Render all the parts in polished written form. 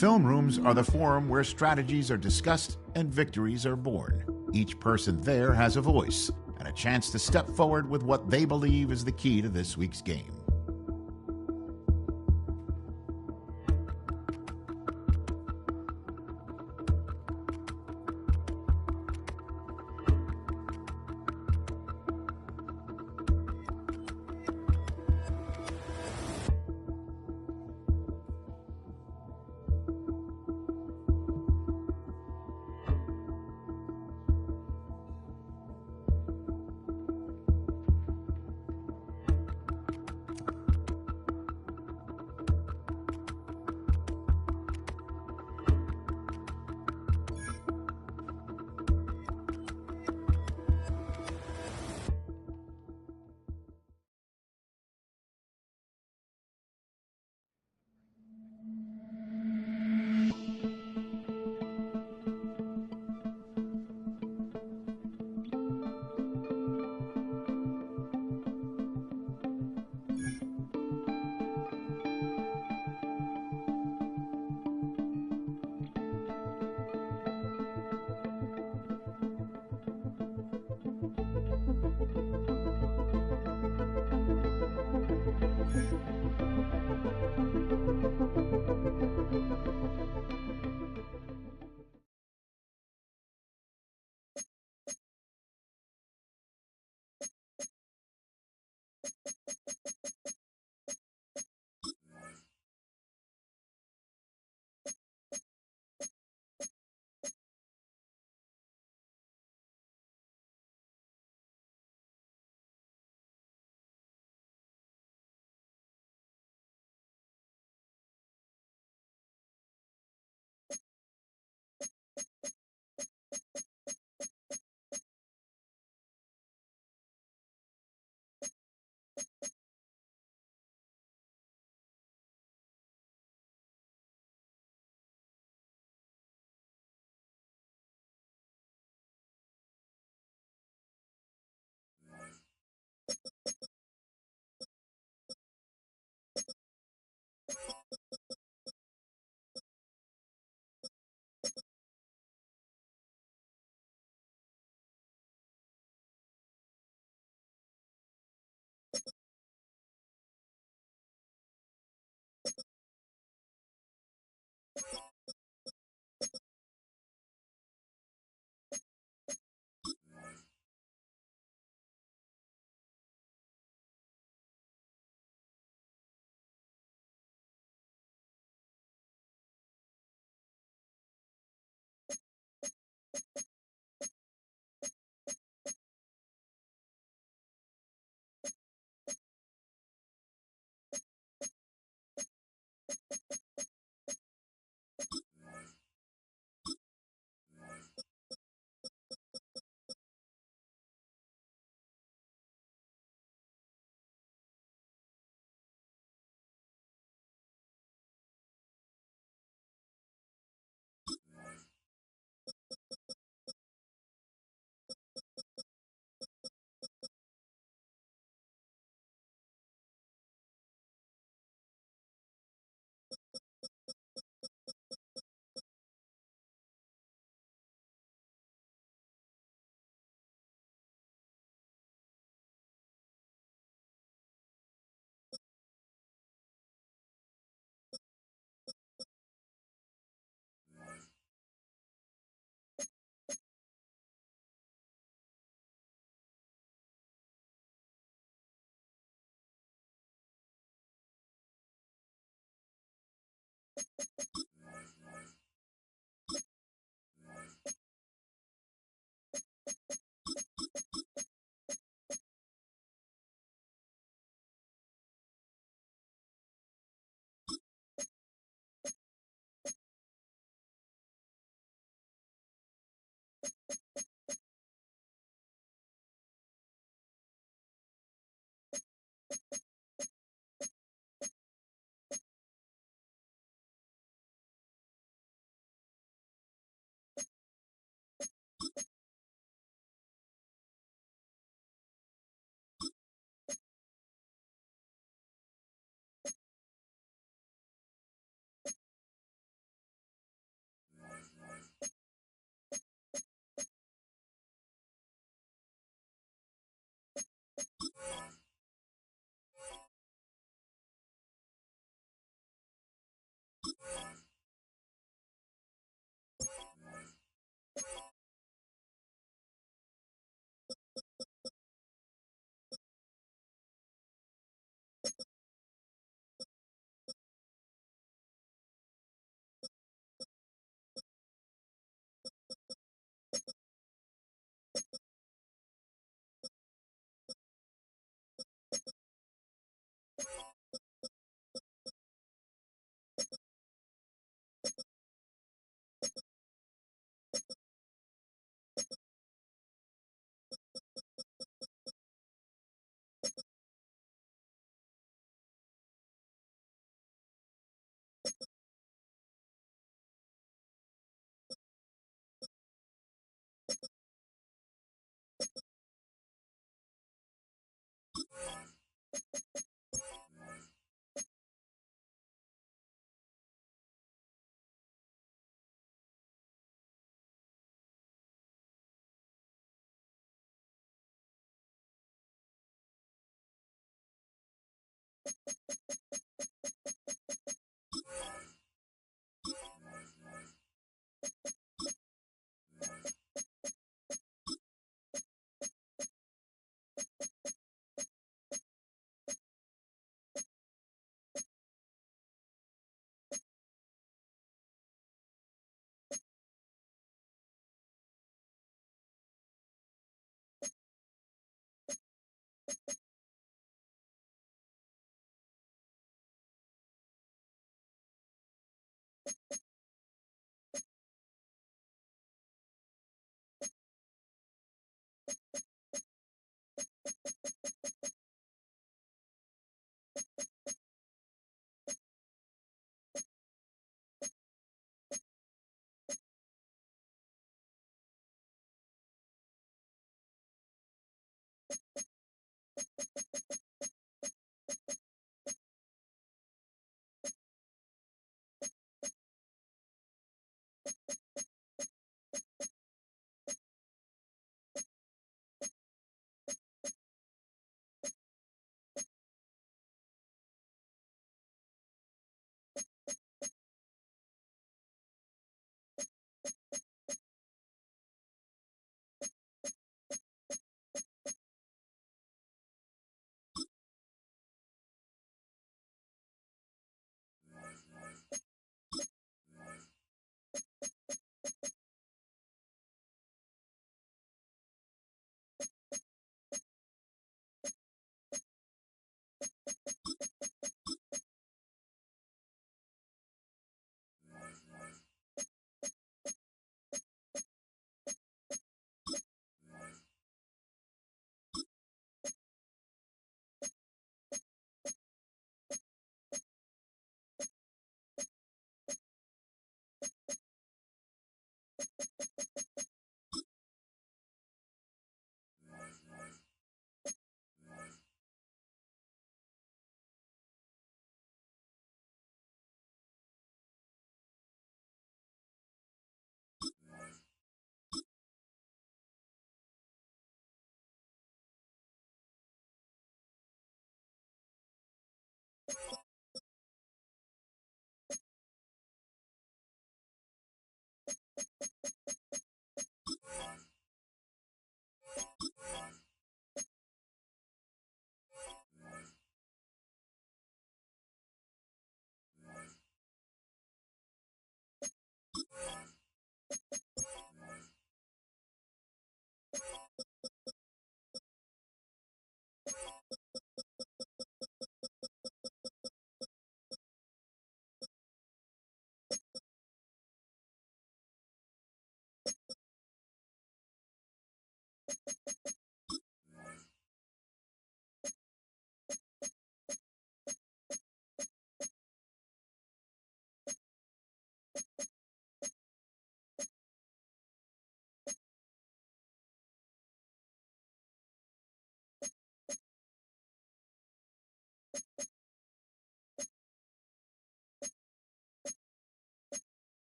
Film rooms are the forum where strategies are discussed and victories are born. Each person there has a voice and a chance to step forward with what they believe is the key to this week's game.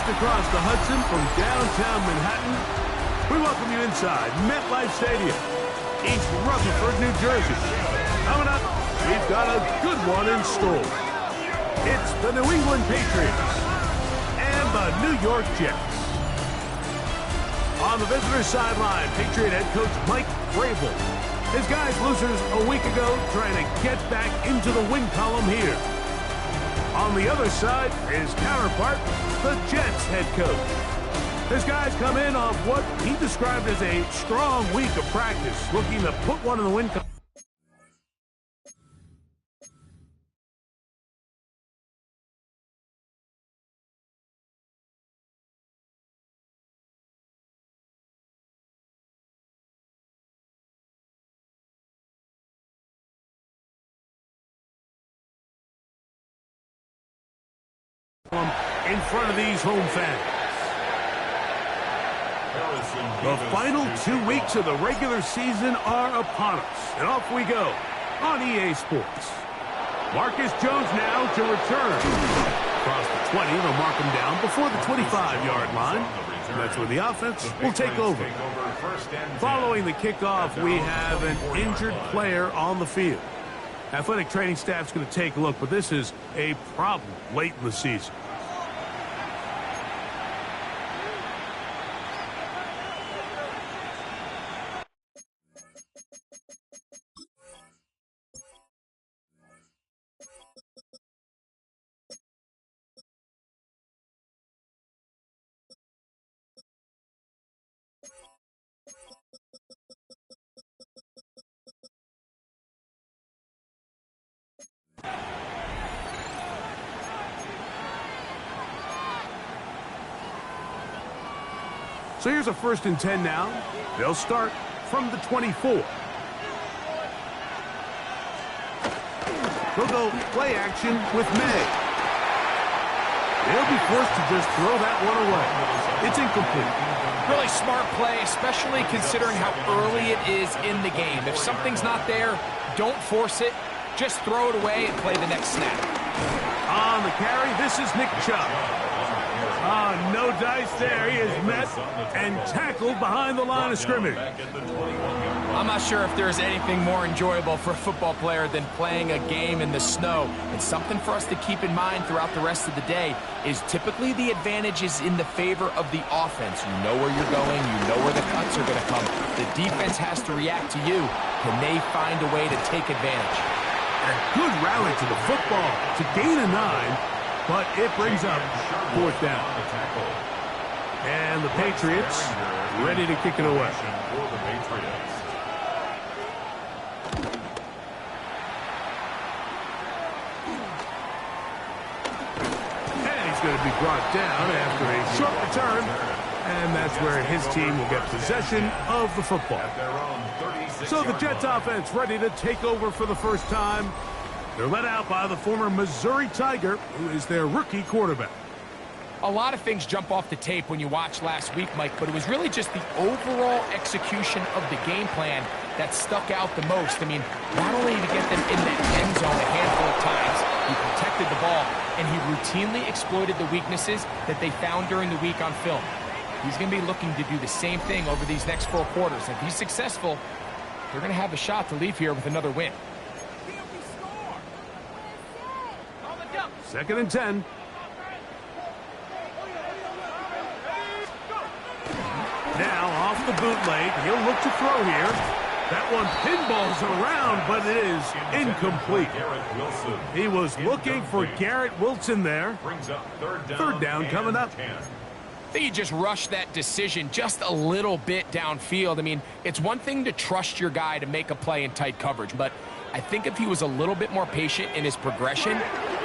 Just across the Hudson from downtown Manhattan, we welcome you inside MetLife Stadium, East Rutherford, New Jersey. Coming up, we've got a good one in store. It's the New England Patriots and the New York Jets. On the visitor's sideline, Patriot head coach Mike Vrabel. His guys losers a week ago trying to get back into the win column here. On the other side, his counterpart, the Jets head coach. His guys come in off what he described as a strong week of practice, looking to put one in the win column. In front of these home fans. The final 2 weeks of the regular season are upon us, and off we go on EA Sports. Marcus Jones now to return. Across the 20, they'll mark him down before the 25-yard line. That's where the offense will take over. Following the kickoff, we have an injured player on the field. Athletic training staff's going to take a look, but this is a problem late in the season. So here's a 1st and 10 now. They'll start from the 24. They'll go play action with May. They'll be forced to just throw that one away. It's incomplete. Really smart play, especially considering how early it is in the game. If something's not there, don't force it. Just throw it away and play the next snap. On the carry, this is Nick Chubb. No dice there. He is met and tackled behind the line of scrimmage. I'm not sure if there's anything more enjoyable for a football player than playing a game in the snow. And something for us to keep in mind throughout the rest of the day is typically the advantage is in the favor of the offense. You know where you're going. You know where the cuts are going to come. The defense has to react to you. Can they find a way to take advantage? A good rally to the football to gain a 9, but it brings up 4th down. And the Patriots ready to kick it away. And he's going to be brought down after a short return. And that's where his team will get possession of the football. So the Jets offense ready to take over for the first time. They're led out by the former Missouri Tiger, who is their rookie quarterback. A lot of things jump off the tape when you watch last week, Mike, but it was really just the overall execution of the game plan that stuck out the most. I mean, not only did he get them in that end zone a handful of times, he protected the ball, and he routinely exploited the weaknesses that they found during the week on film. He's going to be looking to do the same thing over these next 4 quarters. If he's successful, they're going to have a shot to leave here with another win. 2nd and 10. Now off the bootleg, he'll look to throw here. That one pinballs around, but it is incomplete. He was looking for Garrett Wilson there. 3rd down coming up. I think he just rushed that decision just a little bit downfield. I mean, it's one thing to trust your guy to make a play in tight coverage, but I think if he was a little bit more patient in his progression,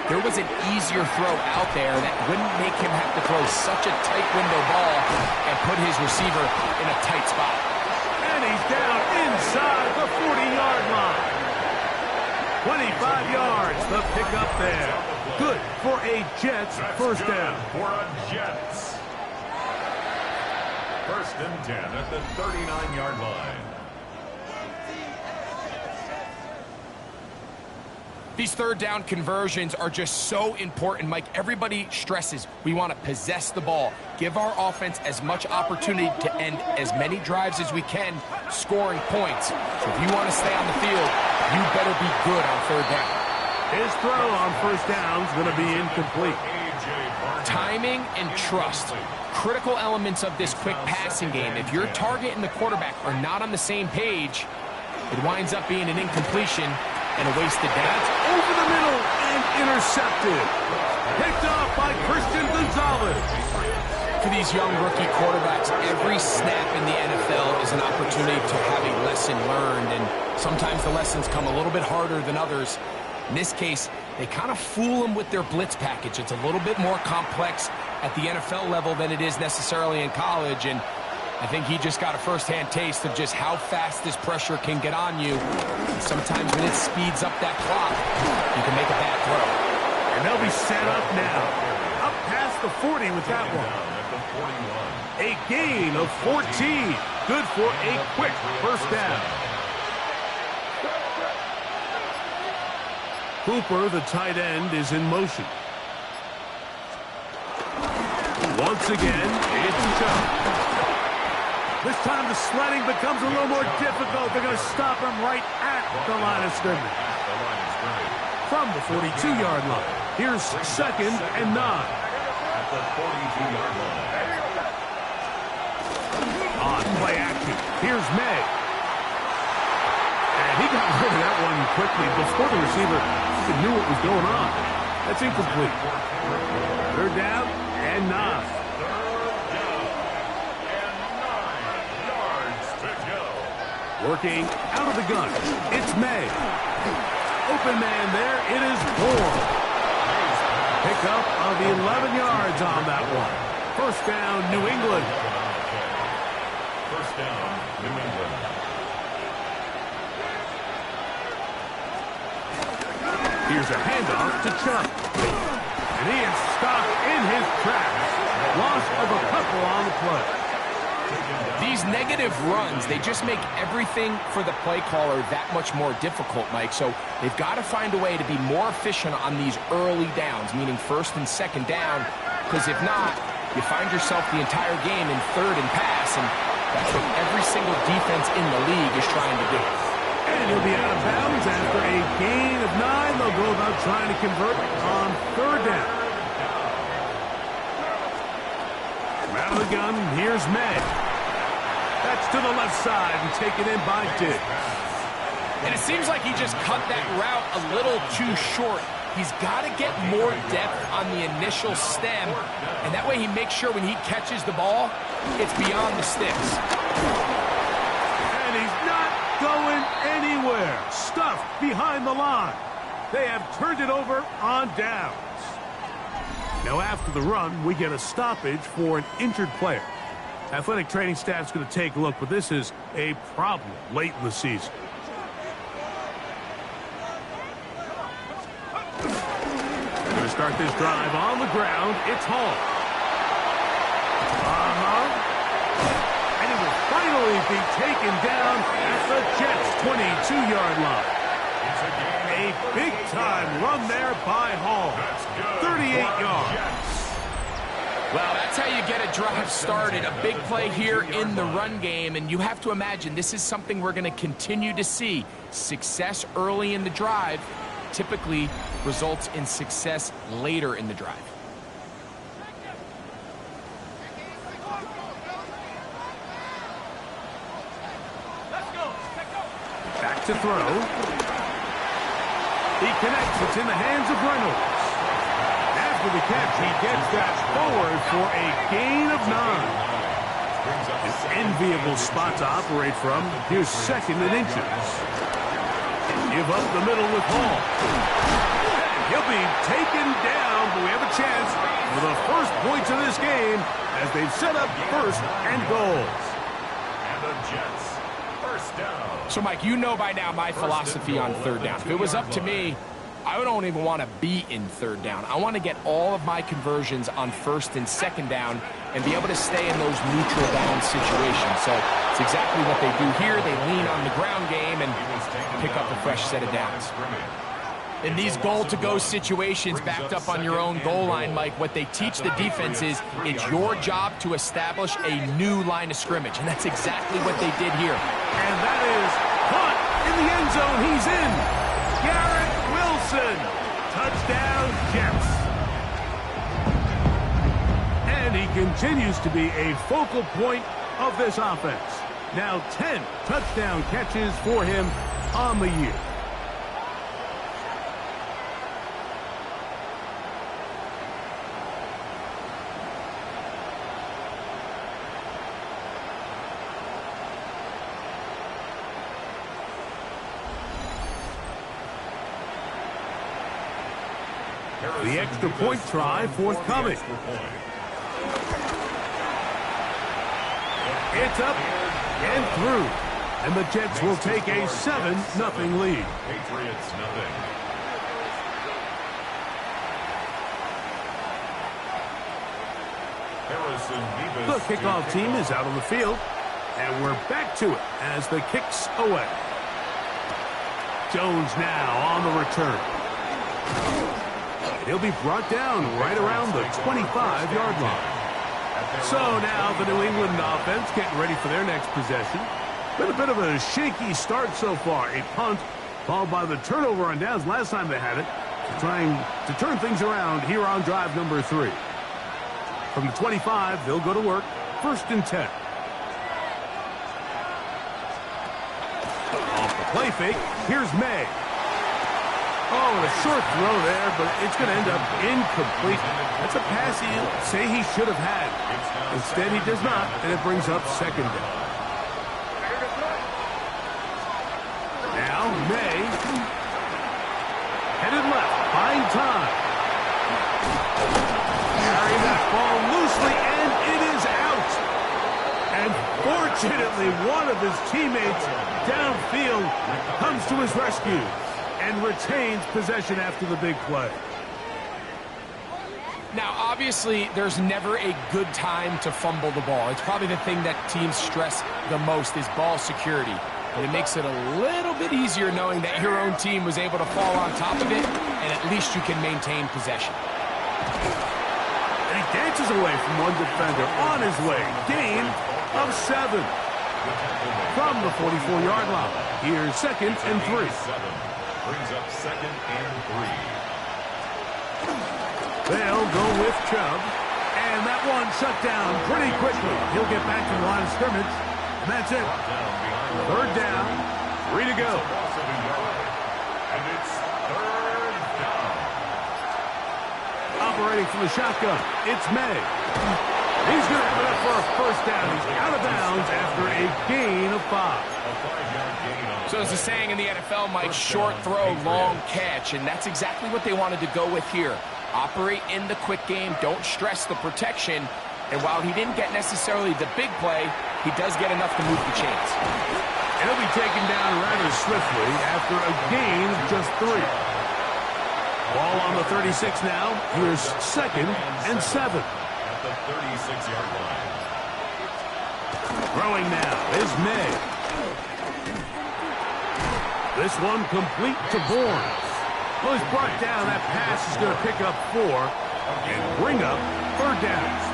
there was an easier throw out there that wouldn't make him have to throw such a tight window ball and put his receiver in a tight spot. And he's down inside the 40-yard line. 25 yards, the pickup there. Good for a Jets 1st down. For a Jets. 1st and 10 at the 39-yard line. These third down conversions are just so important, Mike. Everybody stresses we want to possess the ball, give our offense as much opportunity to end as many drives as we can, scoring points. So if you want to stay on the field, you better be good on third down. His throw on first down is going to be incomplete. Timing and trust, critical elements of this quick passing game. If your target and the quarterback are not on the same page, it winds up being an incompletion and a wasted down. That's over the middle and intercepted. Picked off by Christian Gonzalez. For these young rookie quarterbacks, every snap in the NFL is an opportunity to have a lesson learned, and sometimes the lessons come a little bit harder than others. In this case, they kind of fool them with their blitz package. It's a little bit more complex at the NFL level than it is necessarily in college, and I think he just got a first-hand taste of just how fast this pressure can get on you. And sometimes when it speeds up that clock, you can make a bad throw. And they'll be set up now. Up past the 40 with that one. A gain of 14. Good for a quick first down. Cooper, the tight end, is in motion. Once again, it's Chubb. This time the sledding becomes a little more difficult. They're going to stop him right at the line of scrimmage. From the 42-yard line. Here's 2nd and 9. At the 42-yard line. On play action. Here's May. And he got rid of that one quickly before the receiver even knew what was going on. That's incomplete. 3rd down and 9. Working out of the gun. It's May. Open man there. It is Moore. Pickup of 11 yards on that one. First down, New England. First down, New England. Here's a handoff to Chubb. And he is stopped in his tracks. Loss of a couple on the play. These negative runs, they just make everything for the play caller that much more difficult, Mike. So they've got to find a way to be more efficient on these early downs, meaning 1st and 2nd down, because if not, you find yourself the entire game in 3rd and pass, and that's what every single defense in the league is trying to do. And he'll be out of bounds after a gain of 9. They'll go about trying to convert on 3rd down. Out of the gun, here's May. That's to the left side and taken in by Diggs. And it seems like he just cut that route a little too short. He's got to get more depth on the initial stem, and that way he makes sure when he catches the ball, it's beyond the sticks. And he's not going anywhere. Stuffed behind the line. They have turned it over on downs. Now after the run, we get a stoppage for an injured player. Athletic training staff's going to take a look, but this is a problem late in the season. Going to start this drive on the ground. It's Hall. And he will finally be taken down at the Jets' 22-yard line. A big-time run there by Hall. 38 yards. Well, that's how you get a drive started. A big play here in the run game, and you have to imagine this is something we're going to continue to see. Success early in the drive typically results in success later in the drive. Back to throw. He connects. It's in the hands of Reynolds. After the catch, he gets that forward for a gain of 9. An enviable spot to operate from. Here's 2nd and inches. Give up the middle with Hall. And he'll be taken down, but we have a chance for the first points of this game as they've set up 1st and goals. And the Jets, first down. So, Mike, you know by now my philosophy on 3rd down. If it was up to me, I don't even want to be in 3rd down. I want to get all of my conversions on 1st and 2nd down and be able to stay in those neutral down situations. So it's exactly what they do here. They lean on the ground game and pick up a fresh set of downs. In these goal-to-go situations backed up on your own goal line, Mike, what they teach the defense is it's your job to establish a new line of scrimmage, and that's exactly what they did here. And that is caught in the end zone. He's in. Garrett Wilson. Touchdown, Jets. And he continues to be a focal point of this offense. Now 10 touchdown catches for him on the year. The extra point try forthcoming. It's up and through. And the Jets will take a 7-0 lead. Patriots nothing. The kickoff team is out on the field. And we're back to it as the kick's away. Jones now on the return. He'll be brought down right around the 25-yard line. So now the New England offense getting ready for their next possession. Been a bit of a shaky start so far. A punt followed by the turnover on downs last time they had it. Trying to turn things around here on drive number 3. From the 25, they'll go to work. 1st and 10. Off the play fake, here's May. Oh, and a short throw there, but it's going to end up incomplete. That's a pass he'll say he should have had. Instead, he does not, and it brings up 2nd down. Now, May. Headed left, buying time. Carrying that ball loosely, and it is out. And fortunately, one of his teammates downfield comes to his rescue and retains possession after the big play. Now, obviously, there's never a good time to fumble the ball. It's probably the thing that teams stress the most is ball security. But it makes it a little bit easier knowing that your own team was able to fall on top of it, and at least you can maintain possession. And he dances away from one defender on his way. Gain of 7 from the 44-yard line. Here's 2nd and 3. Brings up 2nd and 3. They'll go with Chubb. And that one shut down pretty quickly. He'll get back to the line of scrimmage. And that's it. 3rd down. 3 to go. And it's 3rd down. Operating from the shotgun, it's May. He's going to have it up for a 1st down. He's out of bounds after a gain of 5. A 5-yard gain on. So as the saying in the NFL, Mike, short throw, long catch, and that's exactly what they wanted to go with here. Operate in the quick game, don't stress the protection, and while he didn't get necessarily the big play, he does get enough to move the chains. And he'll be taken down rather swiftly after a gain of just 3. Ball on the 36 now. Here's 2nd and 7. At the 36-yard line. Throwing now is May. This one complete to Bourne. Well, he's brought down. That pass is going to pick up 4 and bring up 3rd downs.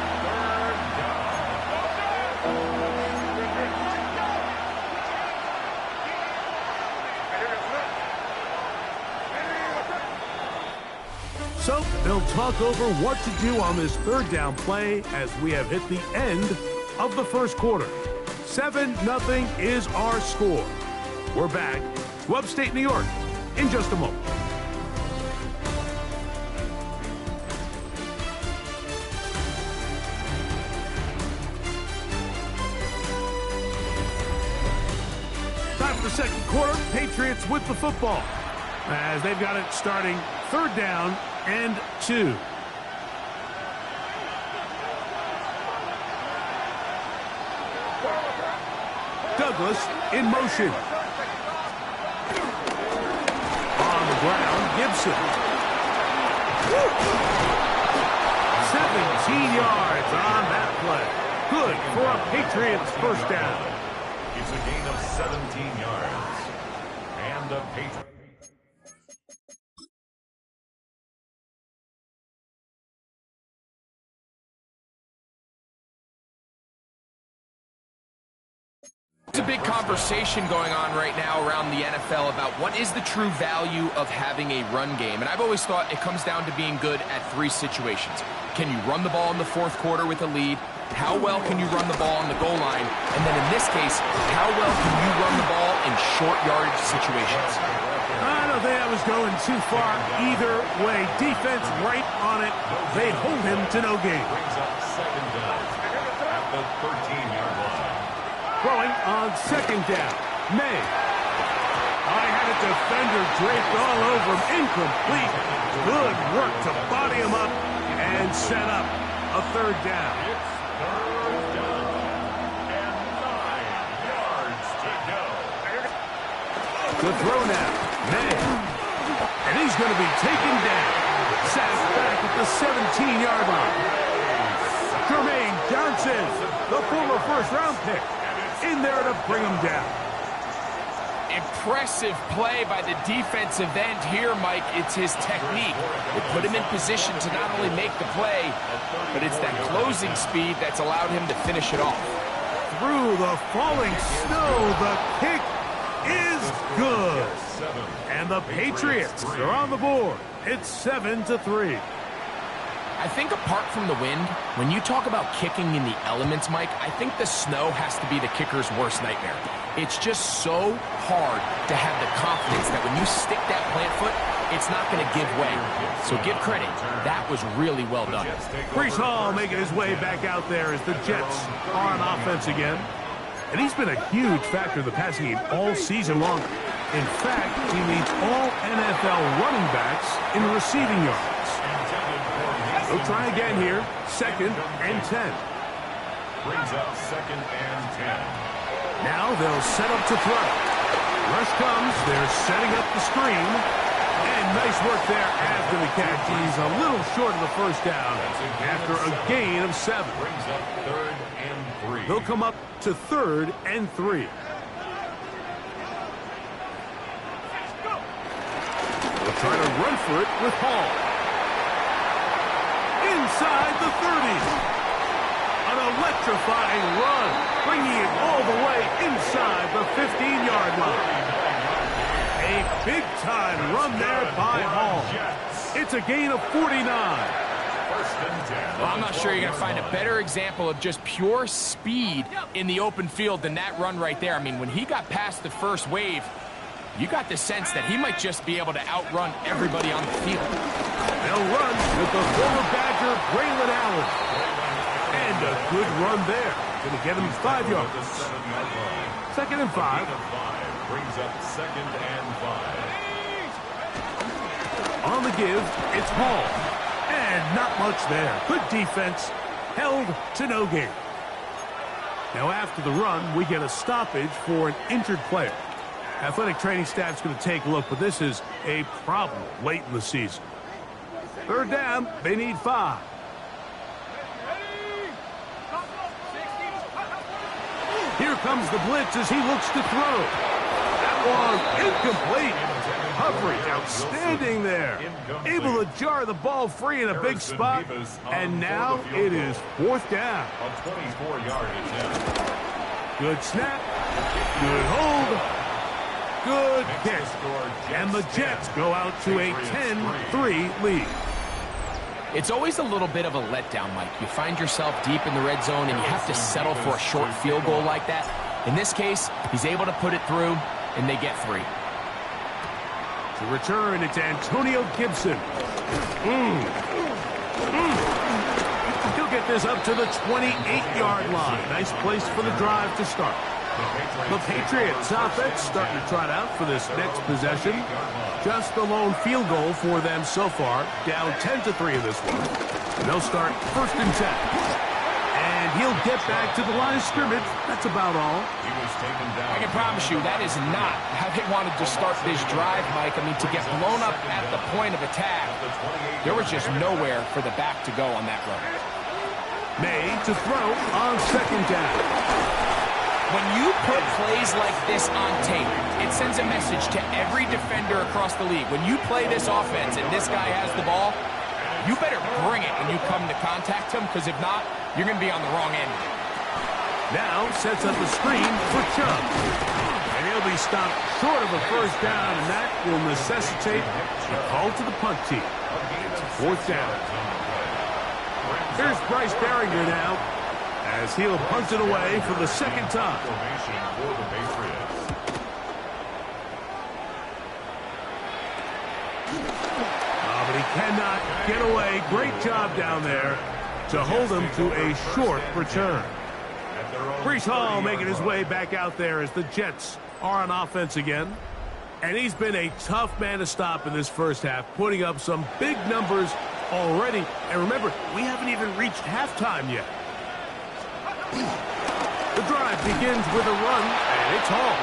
So they'll talk over what to do on this 3rd down play as we have hit the end of the 1st quarter. 7-0 is our score. We're back to upstate New York in just a moment. Time for the 2nd quarter. Patriots with the football as they've got it starting 3rd down and 2. Douglas in motion. On the ground, Gibson. 17 yards on that play. Good for a Patriots 1st down. It's a gain of 17 yards. And a Patriots. There's a big conversation going on right now around the NFL about what is the true value of having a run game. And I've always thought it comes down to being good at three situations. Can you run the ball in the fourth quarter with a lead? How well can you run the ball on the goal line? And then in this case, how well can you run the ball in short yardage situations? I don't think I was going too far either way. Defense right on it. They hold him to no gain. Brings up second down at the 13-yard line. Throwing on second down. May. I had a defender draped all over him. Incomplete. Good work to body him up and set up a third down. It's third down and 9 yards to go. The throw now. May. And he's going to be taken down. Sacked back at the 17-yard line. Jermaine Johnson, the former first-round pick, in there to bring him down. Impressive play by the defensive end here, Mike. It's his technique. It put him in position to not only make the play, but it's that closing speed that's allowed him to finish it off. Through the falling snow, the kick is good. And the Patriots are on the board. It's 7-3. I think apart from the wind, when you talk about kicking in the elements, Mike, I think the snow has to be the kicker's worst nightmare. It's just so hard to have the confidence that when you stick that plant foot, it's not going to give way. So give credit. That was really well done. Breece Hall making his way back out there as the Jets are on offense again. And he's been a huge factor in the passing game all season long. In fact, he leads all NFL running backs in receiving yards. They'll try again here. 2nd and 10. Brings up 2nd and 10. Now they'll set up to throw. Rush comes. They're setting up the screen. And nice work there after the catch. He's a little short of the first down after a gain of 7. Brings up 3rd and 3. They'll come up to 3rd and 3. They'll try to run for it with Hall. Inside the 30. An electrifying run, bringing it all the way inside the 15-yard line. A big-time run there by Hall. It's a gain of 49. Well, I'm not sure you're going to find a better example of just pure speed in the open field than that run right there. I mean, when he got past the first wave, you got the sense that he might just be able to outrun everybody on the field. They'll run with the former Badger, Braylon Allen. And a good run there. Going to get him 5 yards. 2nd and 5. Brings up 2nd and 5. On the give, it's Hall. And not much there. Good defense. Held to no gain. Now after the run, we get a stoppage for an injured player. Athletic training staff's going to take a look, but this is a problem late in the season. 3rd down, they need 5. Here comes the blitz as he looks to throw. That one incomplete. Coverage outstanding there. Able to jar the ball free in a big spot. And now it is 4th down. A 24-yard attempt. Good snap. Good hold. Good kick. And the Jets go out to a 10-3 lead. It's always a little bit of a letdown, Mike. You find yourself deep in the red zone and you have to settle for a short field goal like that. In this case, he's able to put it through, and they get 3. To return, it's Antonio Gibson. He'll get this up to the 28-yard line. Nice place for the drive to start. The Patriots offense starting to trot out for this next possession. Just the lone field goal for them so far. Down 10-3 in this one. They'll start 1st and 10. And he'll get back to the line of scrimmage. That's about all. I can promise you that is not how they wanted to start this drive, Mike. I mean, to get blown up at the point of attack, there was just nowhere for the back to go on that run. May to throw on 2nd down. When you put plays like this on tape, it sends a message to every defender across the league. When you play this offense and this guy has the ball, you better bring it when you come to contact him, because if not, you're going to be on the wrong end. Now sets up a screen for Chubb. And he'll be stopped short of a first down, and that will necessitate a call to the punt team. It's fourth down. Here's Bryce Berringer now, as he'll punt it away for the second time. But he cannot get away. Great job down there to hold him to a short return. Breece Hall making his way back out there as the Jets are on offense again. And he's been a tough man to stop in this first half, putting up some big numbers already. And remember, we haven't even reached halftime yet. The drive begins with a run, and it's Hall.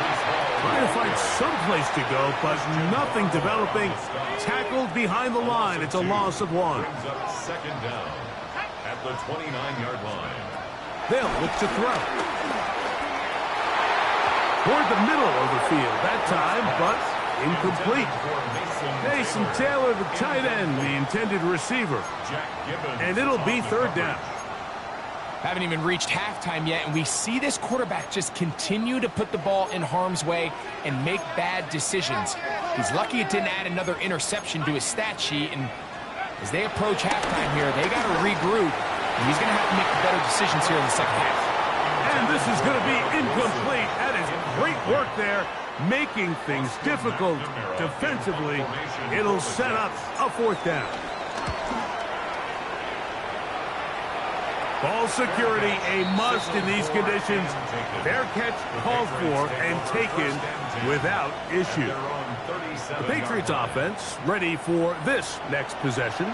Trying to find some place to go, but nothing developing. Tackled behind the line. It's a loss of 1. Second down at the 29-yard line. They'll look to throw. Toward the middle of the field that time, but incomplete. Mason Taylor, the tight end, the intended receiver. And it'll be third down. Haven't even reached halftime yet, and we see this quarterback just continue to put the ball in harm's way and make bad decisions. He's lucky it didn't add another interception to his stat sheet, and as they approach halftime here, they got to regroup, and he's going to have to make better decisions here in the second half. And this is going to be incomplete. That is great work there, making things difficult defensively. It'll set up a fourth down. Ball security, a must in these conditions. Fair catch called for and taken without issue. The Patriots offense ready for this next possession.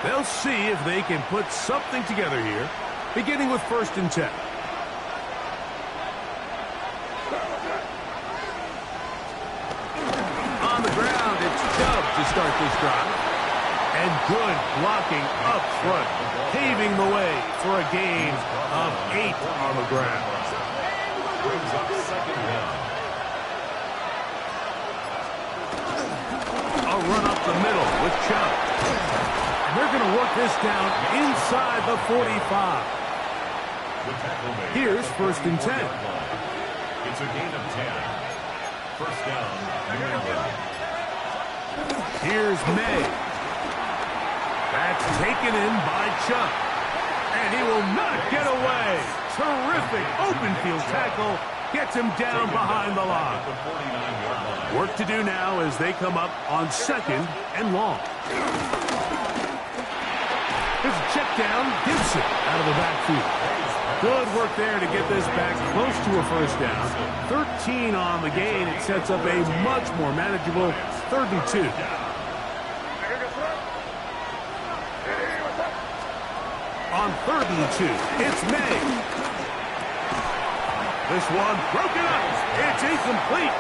They'll see if they can put something together here, beginning with 1st and 10. On the ground, it's Chubb to start this drive. And good blocking up front, paving the way for a gain of 8 on the ground. Brings up second down. A run up the middle with Chubb. And they're going to work this down inside the 45. Here's 1st and 10. It's a gain of 10. First down, New England. Here's May. That's taken in by Chubb. And he will not get away. Terrific open field tackle. Gets him down behind the line. Work to do now as they come up on 2nd and long. There's a check down. Gibson out of the backfield. Good work there to get this back close to a first down. 13 on the gain. It sets up a much more manageable 3rd and 2. On 3rd and 2, it's May. This one broken up. It's incomplete.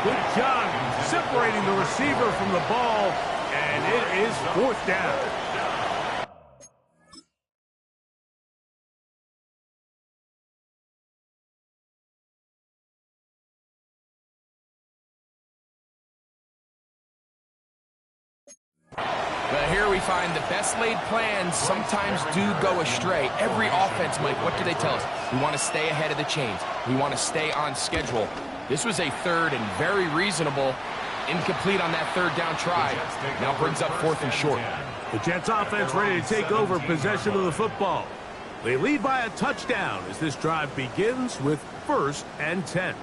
Good job separating the receiver from the ball, and it is 4th down. But here we find the best laid plans sometimes do go astray. Every offense, Mike, what do they tell us? We want to stay ahead of the chains. We want to stay on schedule. This was a 3rd and very reasonable. Incomplete on that 3rd down try. Now brings up 4th and short. The Jets offense ready to take over possession of the football. They lead by a touchdown as this drive begins with 1st and 10.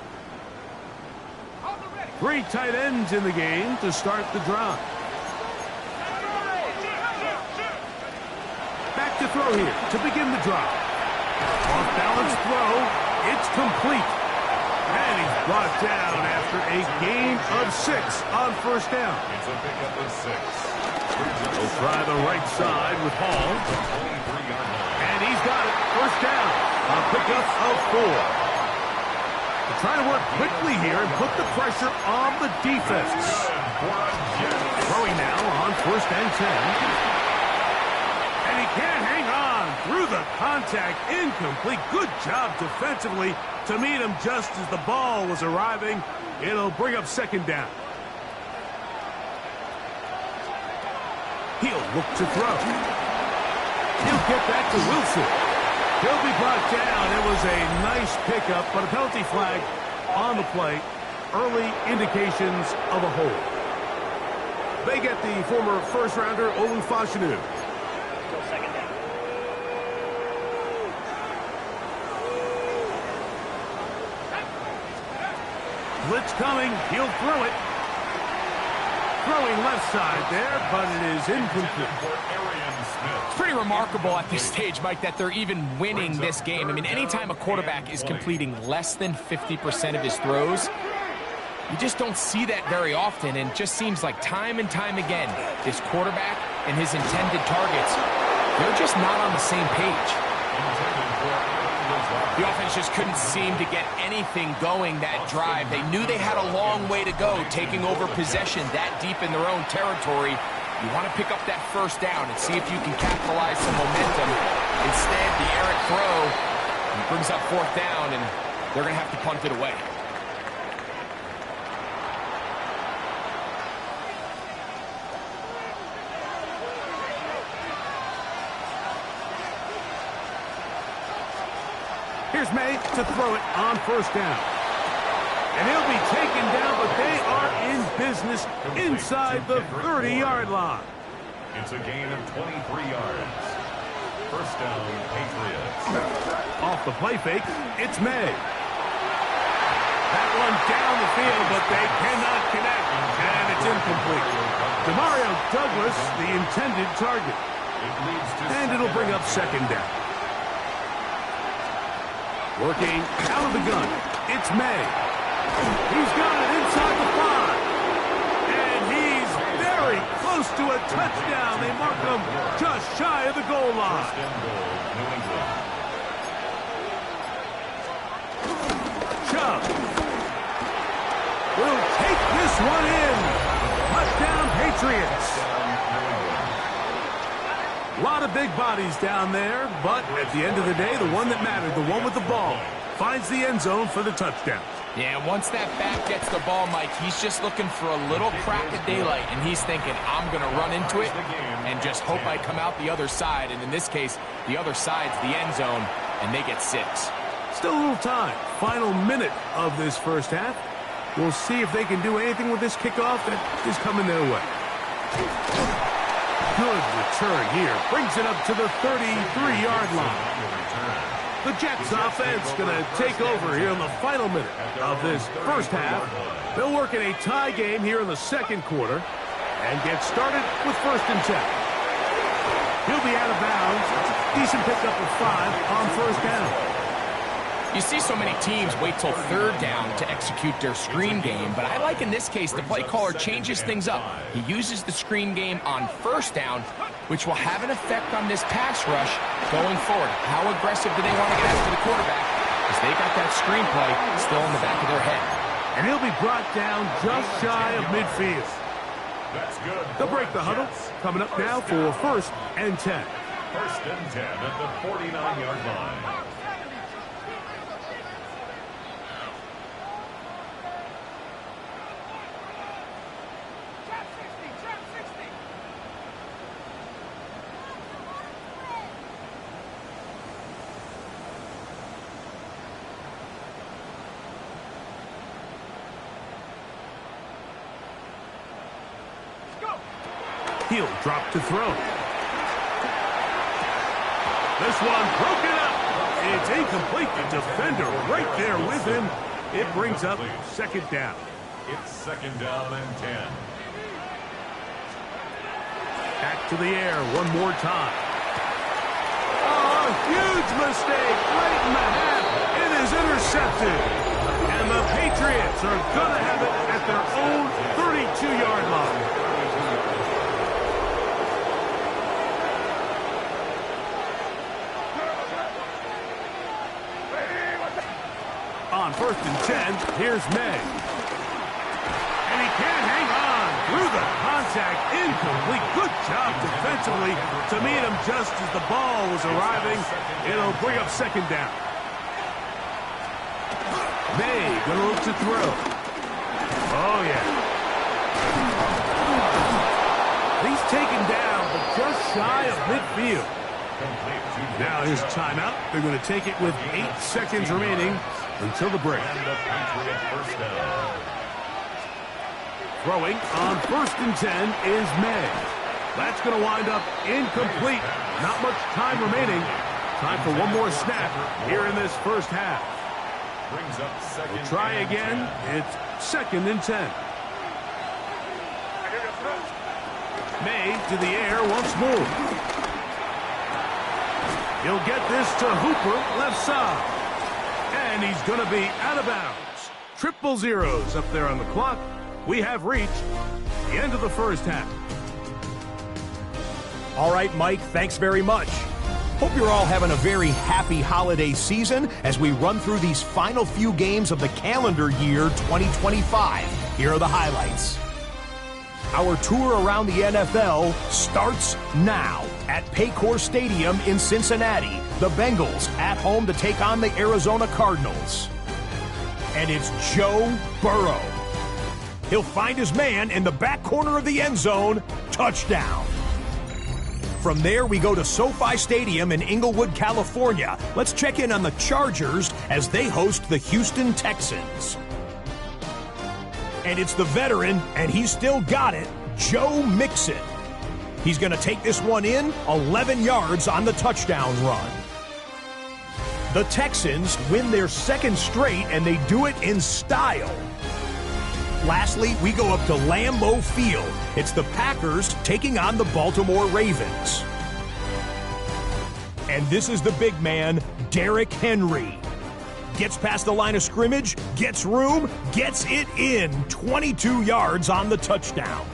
3 tight ends in the game to start the drive. Back to throw here to begin the drive. Off balance throw. It's complete. And he's brought down after a gain of 6 on 1st down. It's a pickup of 6. He'll try the right side with Hall. And he's got it. 1st down. A pickup of 4. They're trying to work quickly here and put the pressure on the defense. Throwing now on 1st and 10. And he can't hang on through the contact. Incomplete. Good job defensively to meet him just as the ball was arriving. It'll bring up 2nd down. He'll look to throw. He'll get that to Wilson. He'll be brought down. It was a nice pickup, but a penalty flag on the play. Early indications of a hold. They get the former first-rounder, Olufashinu. Blitz coming. He'll throw it. Throwing left side there, but it is incomplete. It's pretty remarkable at this stage, Mike, that they're even winning this game. I mean, anytime a quarterback is completing less than 50% of his throws, you just don't see that very often, and it just seems like time and time again, this quarterback and his intended targets, they're just not on the same page. The offense just couldn't seem to get anything going that drive. They knew they had a long way to go, taking over possession that deep in their own territory. You want to pick up that first down and see if you can capitalize some momentum. Instead, the errant throw brings up fourth down, and they're going to have to punt it away. Here's May to throw it on first down. And he'll be taken down, but they are in business inside the 30-yard line. It's a gain of 23 yards. First down, Patriots. Off the play fake, it's May. That one down the field, but they cannot connect, and it's incomplete. Demario Douglas, the intended target. And it'll bring up second down. Working out of the gun, it's May. He's got it inside the 5. And he's very close to a touchdown. They mark him just shy of the goal line. Chubb will take this one in. Touchdown, Patriots. A lot of big bodies down there, but at the end of the day, the one that mattered, the one with the ball, finds the end zone for the touchdown. Yeah, once that back gets the ball, Mike, he's just looking for a little crack of daylight, and he's thinking, I'm going to run into it and just hope I come out the other side. And in this case, the other side's the end zone, and they get 6. Still a little time. Final minute of this first half. We'll see if they can do anything with this kickoff that is coming their way. Good return here. Brings it up to the 33-yard line. The Jets offense going to take over here in the final minute of this first half. They'll work in a tie game here in the second quarter and get started with 1st and 10. He'll be out of bounds. Decent pickup of 5 on first down. You see so many teams wait till 3rd down to execute their screen game, but I like in this case the play caller changes things up. He uses the screen game on 1st down, which will have an effect on this pass rush going forward. How aggressive do they want to get after the quarterback? Because they got that screen play still in the back of their head. And he'll be brought down just shy of midfield. That's good. They'll break the huddle. Coming up now for 1st and 10. 1st and 10 at the 49-yard line. He'll drop to throw. This one broken up. It's incomplete. The defender right there with him. It brings up 2nd down. It's 2nd down and 10. Back to the air one more time. Oh, huge mistake right in the half. It is intercepted. And the Patriots are going to have it at their own 32-yard line. On 1st and 10, here's May. And he can't hang on through the contact. Incomplete. Good job defensively to meet him just as the ball was arriving. It'll bring up 2nd down. May going to look to throw. Oh, yeah. He's taken down, but just shy of midfield. Now his timeout. They're going to take it with 8 seconds remaining until the break. And the Patriots first down. Throwing on 1st and 10 is May. That's going to wind up incomplete. Not much time remaining. Time for one more snap here in this first half. Brings up second. We'll try again. It's 2nd and 10. May to the air once more. He'll get this to Hooper, left side. And he's going to be out of bounds. 000 up there on the clock. We have reached the end of the first half. All right, Mike, thanks very much. Hope you're all having a very happy holiday season as we run through these final few games of the calendar year 2025. Here are the highlights. Our tour around the NFL starts now at Paycor Stadium in Cincinnati. The Bengals at home to take on the Arizona Cardinals. And it's Joe Burrow. He'll find his man in the back corner of the end zone. Touchdown. From there, we go to SoFi Stadium in Inglewood, California. Let's check in on the Chargers as they host the Houston Texans. And it's the veteran, and he's still got it, Joe Mixon. He's going to take this one in, 11 yards on the touchdown run. The Texans win their 2nd straight, and they do it in style. Lastly, we go up to Lambeau Field. It's the Packers taking on the Baltimore Ravens. And this is the big man, Derrick Henry. Gets past the line of scrimmage, gets room, gets it in, 22 yards on the touchdown.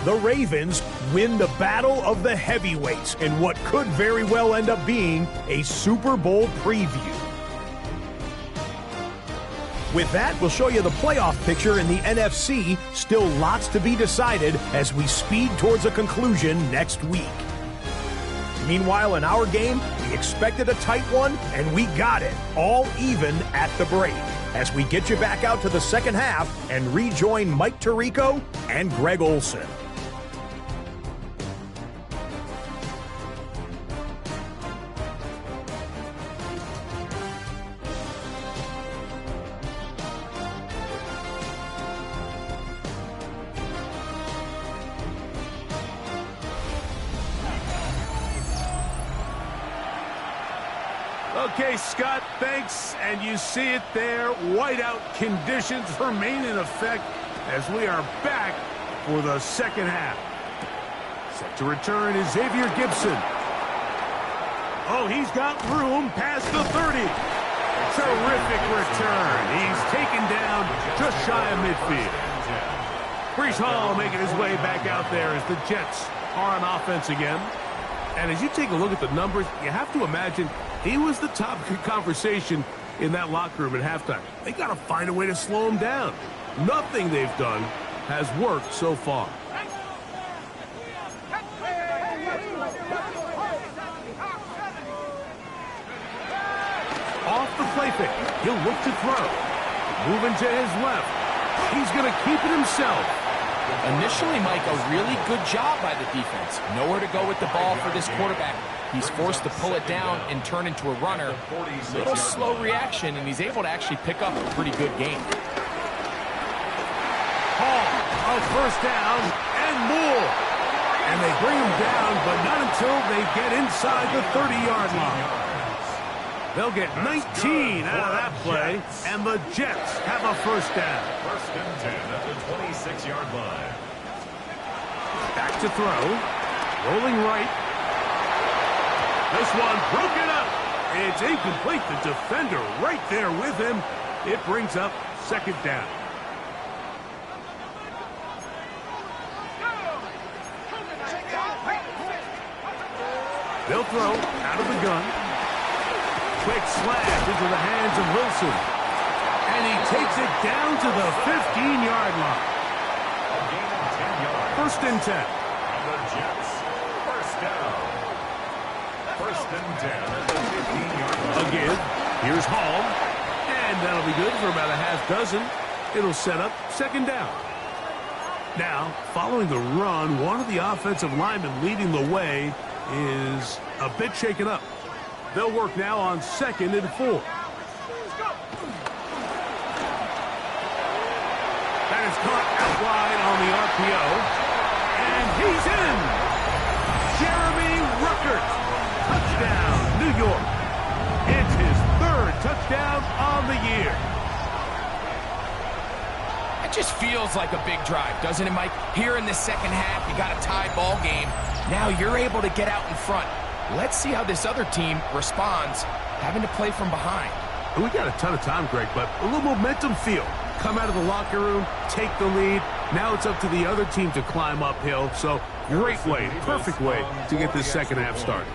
The Ravens win the battle of the heavyweights in what could very well end up being a Super Bowl preview. With that, we'll show you the playoff picture in the NFC. Still lots to be decided as we speed towards a conclusion next week. Meanwhile, in our game, we expected a tight one, and we got it, all even at the break, as we get you back out to the second half and rejoin Mike Tirico and Greg Olson. Okay, Scott, thanks. And you see it there. Whiteout conditions remain in effect as we are back for the second half. Set to return is Xavier Gibson. Oh, he's got room past the 30. Terrific return. He's taken down just shy of midfield. Breece Hall making his way back out there as the Jets are on offense again. And as you take a look at the numbers, you have to imagine he was the top conversation in that locker room at halftime. They got to find a way to slow him down. Nothing they've done has worked so far. Off the play fake. He'll look to throw. Moving to his left. He's going to keep it himself. Initially, Mike, a really good job by the defense. Nowhere to go with the ball for this quarterback. He's forced to pull it down and turn into a runner. Little slow reaction, and he's able to actually pick up a pretty good game. Hall, a first down and more. And they bring him down, but not until they get inside the 30-yard line. They'll get 19 out of that play, and the Jets have a first down. 1st and 10 at the 26-yard line. Back to throw. Rolling right. This one broken up. It's incomplete. The defender right there with him. It brings up 2nd down. They'll throw out of the gun. Quick slash into the hands of Wilson. And he takes it down to the 15-yard line. A gain of 10 yards. 1st and 10. And the Jets, first down. 1st and 10 at the 15-yard line. Again, here's Hall. And that'll be good for about a half dozen. It'll set up 2nd down. Now, following the run, one of the offensive linemen leading the way is a bit shaken up. They'll work now on 2nd and 4. That is caught out wide on the RPO. And he's in. Jeremy Ruckert. Touchdown, New York. It's his 3rd touchdown on the year. It just feels like a big drive, doesn't it, Mike? Here in the second half, you got a tie ball game. Now you're able to get out in front. Let's see how this other team responds, having to play from behind. We got a ton of time, Greg, but a little momentum feel. Come out of the locker room, take the lead. Now it's up to the other team to climb uphill. So great way, perfect way to get this second half started.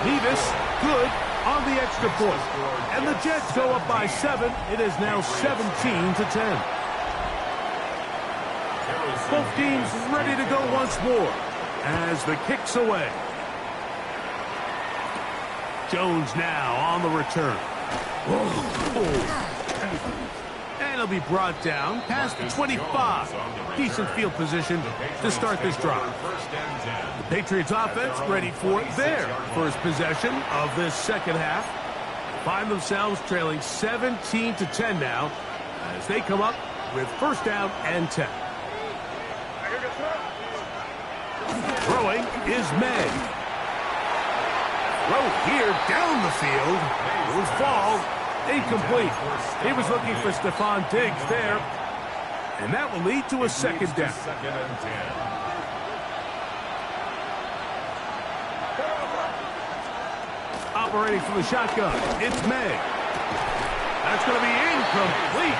Nevis, good on the extra point. And the Jets go up by 7. It is now 17-10. Both teams ready to go once more as the kick's away. Jones now on the return. And he'll be brought down past the 25. Decent field position to start this drive. The Patriots offense ready for their first possession of this second half. Find themselves trailing 17-10 now as they come up with 1st down and 10. Throwing is May. Throw here down the field. Will fall. Incomplete. He was looking for Stephon Diggs there. And that will lead to a 2nd down. Operating from the shotgun. It's May. That's going to be incomplete.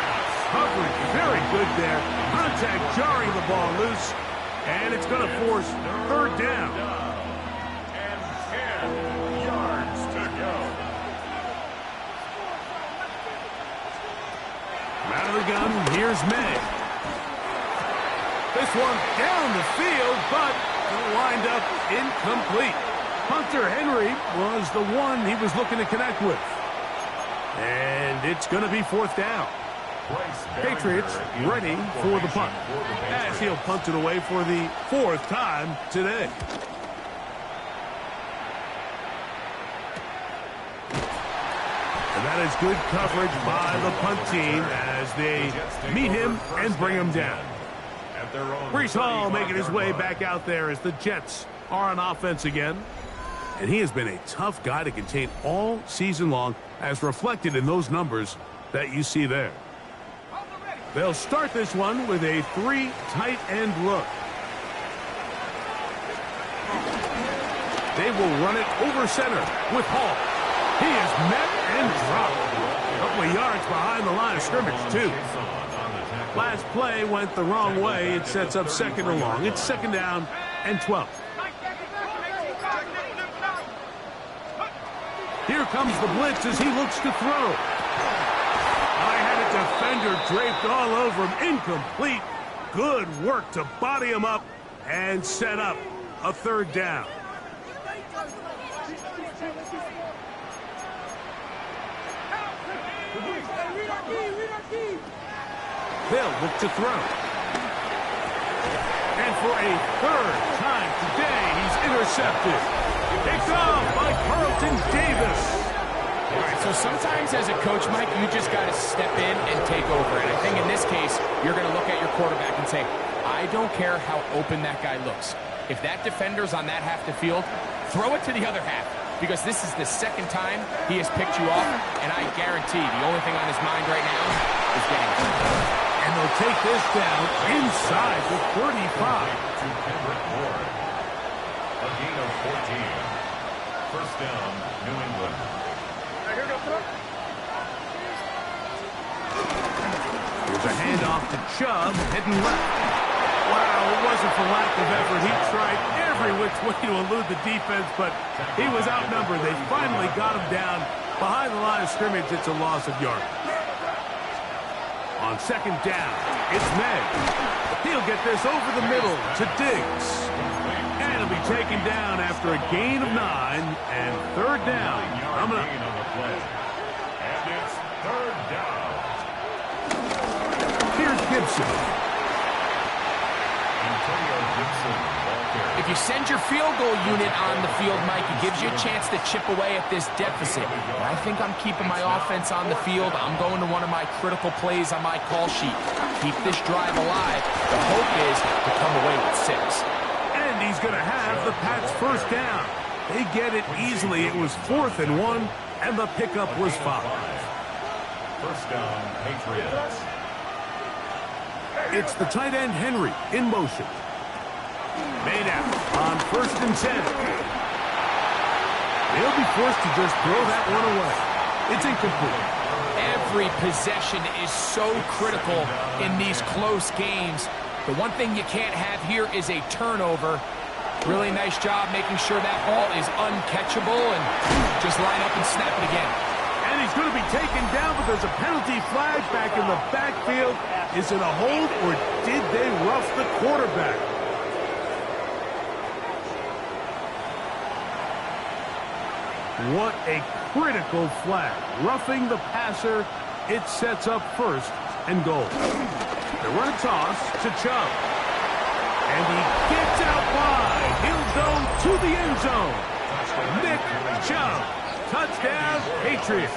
Coverage very good there. Contact jarring the ball loose. And it's going to force 3rd down. And 10 yards to go. Out of the gun, here's May. This one down the field, but it'll wind up incomplete. Hunter Henry was the one he was looking to connect with. And it's going to be 4th down. Patriots ready for the punt, as he'll punt it away for the 4th time today. And that is good coverage by the punt team as they meet him and bring him down. Breece Hall making his way back out there as the Jets are on offense again. And he has been a tough guy to contain all season long, as reflected in those numbers that you see there. They'll start this one with a 3 tight end look. They will run it over center with Hall. He is met and dropped. A couple of yards behind the line of scrimmage, too. Last play went the wrong way. It sets up 2nd and long. It's 2nd down and 12. Here comes the blitz as he looks to throw. I had a defender draped all over him. Incomplete. Good work to body him up and set up a 3rd down. They'll look to throw. And for a 3rd time today, he's intercepted. Picked off by Carlton Davis. All right, so sometimes as a coach, Mike, you just got to step in and take over. And I think in this case, you're going to look at your quarterback and say, I don't care how open that guy looks. If that defender's on that half the field, throw it to the other half. Because this is the 2nd time he has picked you off, and I guarantee the only thing on his mind right now is getting it. And they'll take this down inside the 35. A gain of 14. 1st down, New England. Here's a handoff to Chubb, heading left. Wow, it wasn't for lack of effort. He tried every which way to elude the defense, but he was outnumbered. They finally got him down behind the line of scrimmage. It's a loss of yardage. On 2nd down, it's May. He'll get this over the middle to Diggs. And he'll be taken down after a gain of 9 and 3rd down. Coming up. And it's 3rd down. Here's Gibson. If you send your field goal unit on the field, Mike, it gives you a chance to chip away at this deficit. But I think I'm keeping my offense on the field. I'm going to one of my critical plays on my call sheet. Keep this drive alive. The hope is to come away with 6. And he's going to have the Pats first down. They get it easily. It was 4th and 1, and the pickup was 5. First down, Patriots. It's the tight end Henry in motion. Made out on 1st and 10. He'll be forced to just throw that one away. It's incomplete. Every possession is so critical in these close games. The one thing you can't have here is a turnover. Really nice job making sure that ball is uncatchable and just line up and snap it again. And he's going to be taken down, but there's a penalty flag back in the backfield. Is it a hold, or did they rough the quarterback? What a critical flag. Roughing the passer, it sets up 1st and goal. They run a toss to Chubb. And he gets out wide. He'll go to the end zone. Nick Chubb. Touchdown, Patriots.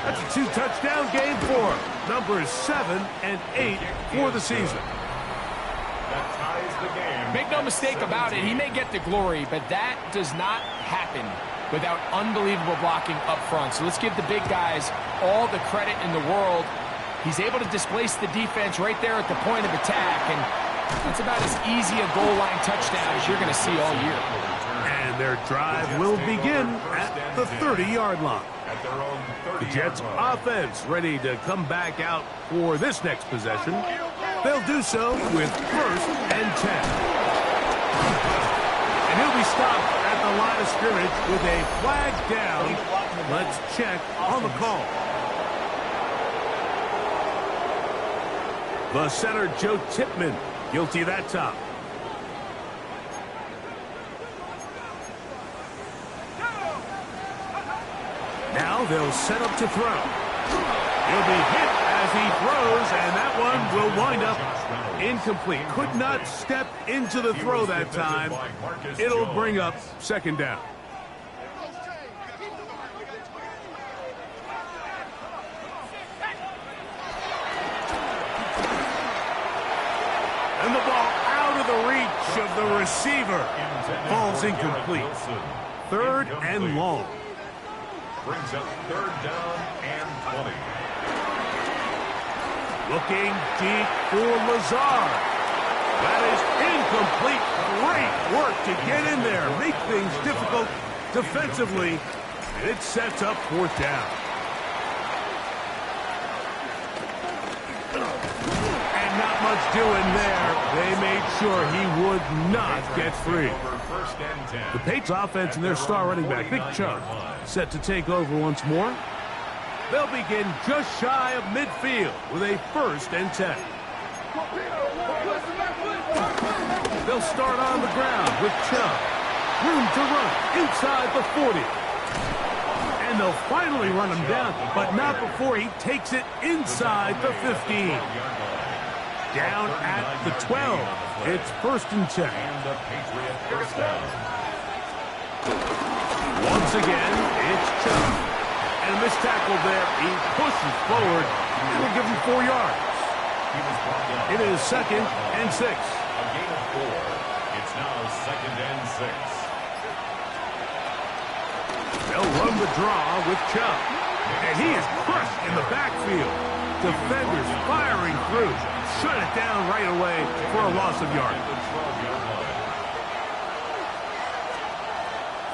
That's a 2-touchdown game for him. Numbers 7 and 8 for the season. That ties the game. Make no mistake about it, he may get the glory, but that does not happen without unbelievable blocking up front. So let's give the big guys all the credit in the world. He's able to displace the defense right there at the point of attack, and that's about as easy a goal line touchdown as you're going to see all year. And their drive will begin at the 30-yard line. At their own 30-yard The Jets offense ready to come back out for this next possession. They'll do so with 1st and 10. And he'll be stopped at the line of scrimmage with a flag down. Let's check on the call. The center, Joe Tipman, guilty of that time. Now they'll set up to throw. He'll be hit as he throws, and that one will wind up incomplete. Could not step into the throw that time. It'll bring up 2nd down. And the ball out of the reach of the receiver. Falls incomplete. 3rd and long. brings up 3rd down and 20. Looking deep for Lazard. That is incomplete. Great work to get in there. Make things difficult defensively. And it sets up 4th down. And not much doing there. They made sure he would not get free. The Patriots offense and their star running back, Nick Chubb, set to take over once more. They'll begin just shy of midfield with a 1st and 10. They'll start on the ground with Chubb. Room to run inside the 40. And they'll finally run him down, but not before he takes it inside the 15. Down at the 12. It's 1st and 10. Once again, it's Chubb. And a missed tackle there. He pushes forward. It'll give him 4 yards. It is 2nd and 6. A gain of 4. It's now 2nd and 6. They'll run the draw with Chubb. And he is crushed in the backfield. Defenders firing through. Shut it down right away for a loss of yardage.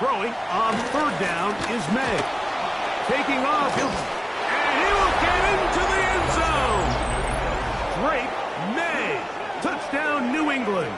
Throwing on 3rd down is May. Taking off, and he will get into the end zone. Drake May. Touchdown, New England.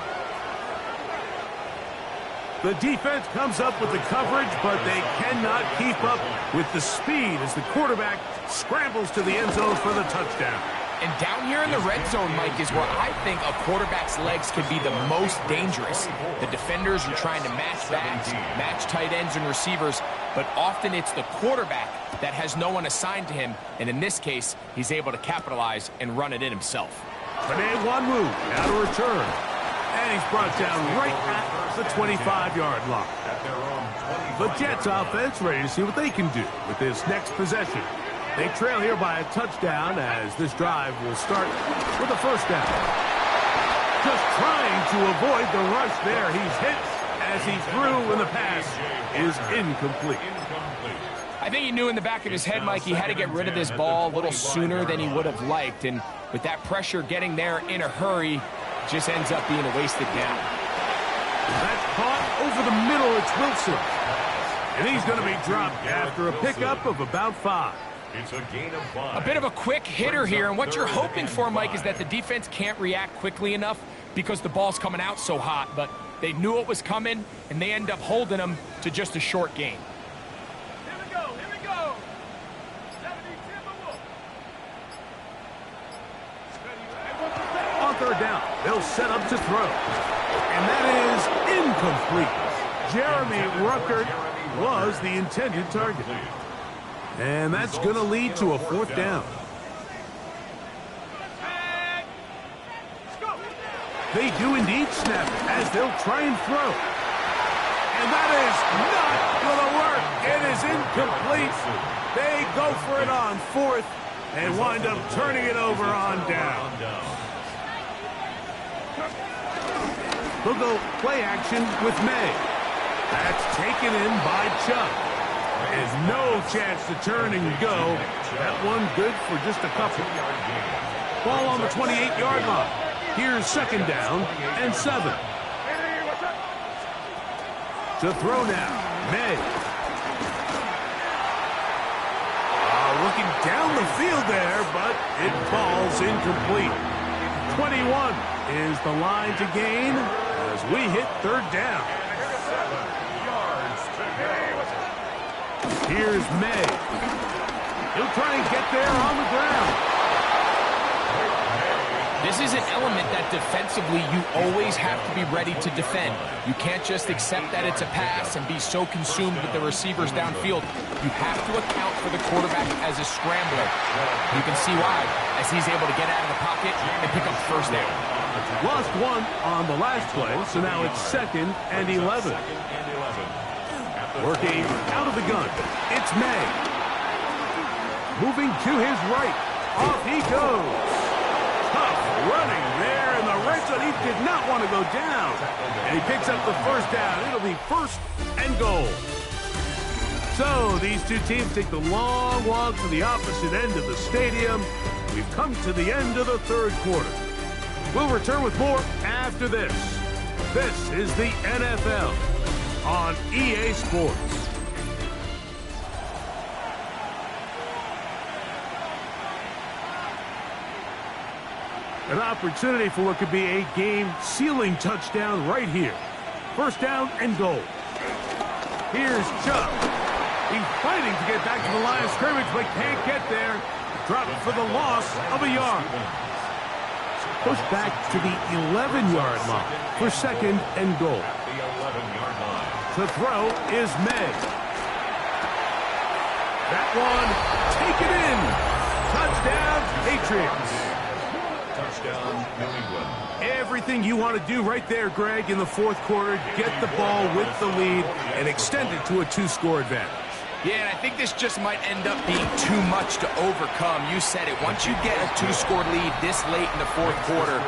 The defense comes up with the coverage, but they cannot keep up with the speed as the quarterback scrambles to the end zone for the touchdown. And down here in the red zone, Mike, is where I think a quarterback's legs can be the most dangerous. The defenders are trying to match backs, match tight ends and receivers, but often it's the quarterback that has no one assigned to him, and in this case, he's able to capitalize and run it in himself. Panay one move, now to return. And he's brought down right at the 25-yard line. The Jets offense ready to see what they can do with this next possession. They trail here by a touchdown as this drive will start with a first down. Just trying to avoid the rush there. He's hit as he threw when the pass is incomplete. I think he knew in the back of his head, Mike, he had to get rid of this ball a little sooner than he would have liked. And with that pressure getting there in a hurry, just ends up being a wasted down. That's caught over the middle. It's Wilson. And he's going to be dropped after a pickup of about 5. It's a gain of 5. A bit of a quick hitter here, and what you're hoping for, Mike, is that the defense can't react quickly enough because the ball's coming out so hot. But they knew it was coming, and they end up holding them to just a short gain. Here we go. 70 Timberwolves. On third down, they'll set up to throw. And that is incomplete. Jeremy Ruckert was the intended target. And that's going to lead to a fourth down. They do indeed snap it as they'll try and throw. And that is not going to work. It is incomplete. They go for it on fourth and wind up turning it over on down. They'll go play action with May. That's taken in by Chubb. There's no chance to turn and go. That one good for just a couple. Ball on the 28-yard line. Here's second down and 7. To throw now, May. Looking down the field there, but it falls incomplete. 21 is the line to gain as we hit third down. Here's May. He'll try and get there on the ground. This is an element that defensively you always have to be ready to defend. You can't just accept that it's a pass and be so consumed with the receivers downfield. You have to account for the quarterback as a scrambler. You can see why, as he's able to get out of the pocket and pick up first down. Lost one on the last play, so now it's 2nd and 11. Working out of the gun, it's May. Moving to his right, off he goes. Tough running there in the red zone. He did not want to go down. And he picks up the first down. It'll be 1st and goal. So these two teams take the long walk to the opposite end of the stadium. We've come to the end of the third quarter. We'll return with more after this. This is the NFL on EA Sports. An opportunity for what could be a game-sealing touchdown right here. 1st down and goal. Here's Chubb. He's fighting to get back to the line of scrimmage, but can't get there. Dropped for the loss of a yard. Pushed back to the 11-yard line for 2nd and goal. To throw is May. That one taken in. Touchdown, Patriots. Touchdown, New England. Everything you want to do right there, Greg, in the fourth quarter. Get the ball with the lead and extend it to a 2-score advantage. Yeah, and I think this just might end up being too much to overcome. You said it. Once you get a 2-score lead this late in the fourth quarter,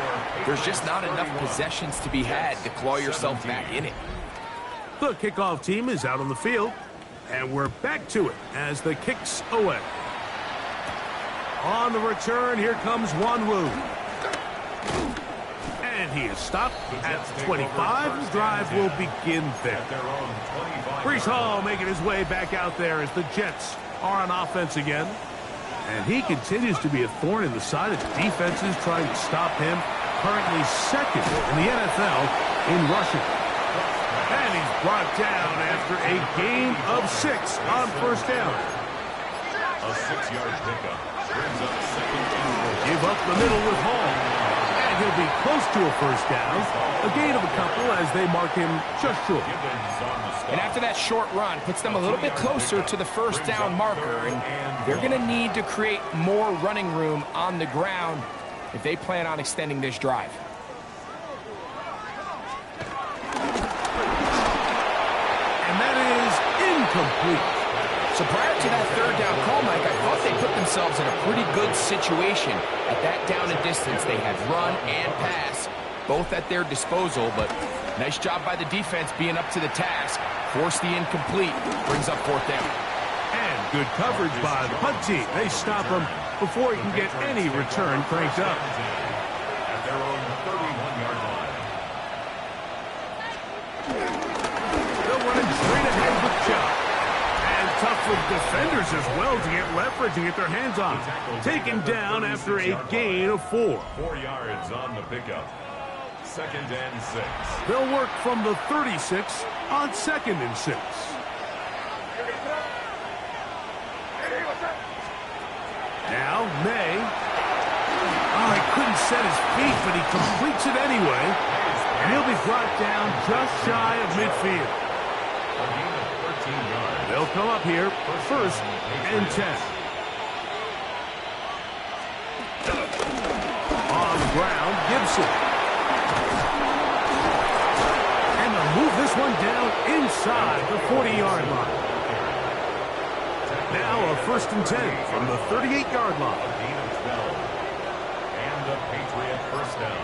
there's just not enough possessions to be had to claw yourself back in it. The kickoff team is out on the field, and we're back to it as the kick's away. On the return, here comes Wanwu. And he is stopped at 25. The drive will begin there. Breece Hall making his way back out there as the Jets are on offense again. And he continues to be a thorn in the side of the defenses trying to stop him. Currently 2nd in the NFL in rushing. And he's brought down after a gain of 6 on 1st down. A 6-yard pickup brings up 2nd down. Give up the middle with Hall. And he'll be close to a 1st down. A gain of a couple as they mark him just short. And after that short run, puts them a little bit closer to the 1st down marker. And they're going to need to create more running room on the ground if they plan on extending this drive. incomplete. So prior to that third down call, Mike, I thought they put themselves in a pretty good situation. At that down and distance, they had run and pass, both at their disposal, but nice job by the defense being up to the task. Force the incomplete, brings up fourth down. And good coverage by the punt team. They stop him before he can get any return cranked up. At their own 31-yard line. They'll run it straight ahead with Chubb. And tough for defenders as well to get leverage and get their hands on. Taken down after a gain of 4. 4 yards on the pickup. 2nd and 6. They'll work from the 36 on 2nd and 6. Now, May. Oh, he couldn't set his feet, but he completes it anyway. And he'll be brought down just shy of midfield. A gain of 13 yards. They'll come up here for 1st and 10. On the ground, Gibson. And they'll move this one down inside the 40-yard line. Now a 1st and 10 from the 38-yard line. A gain of 12. And the Patriot first down.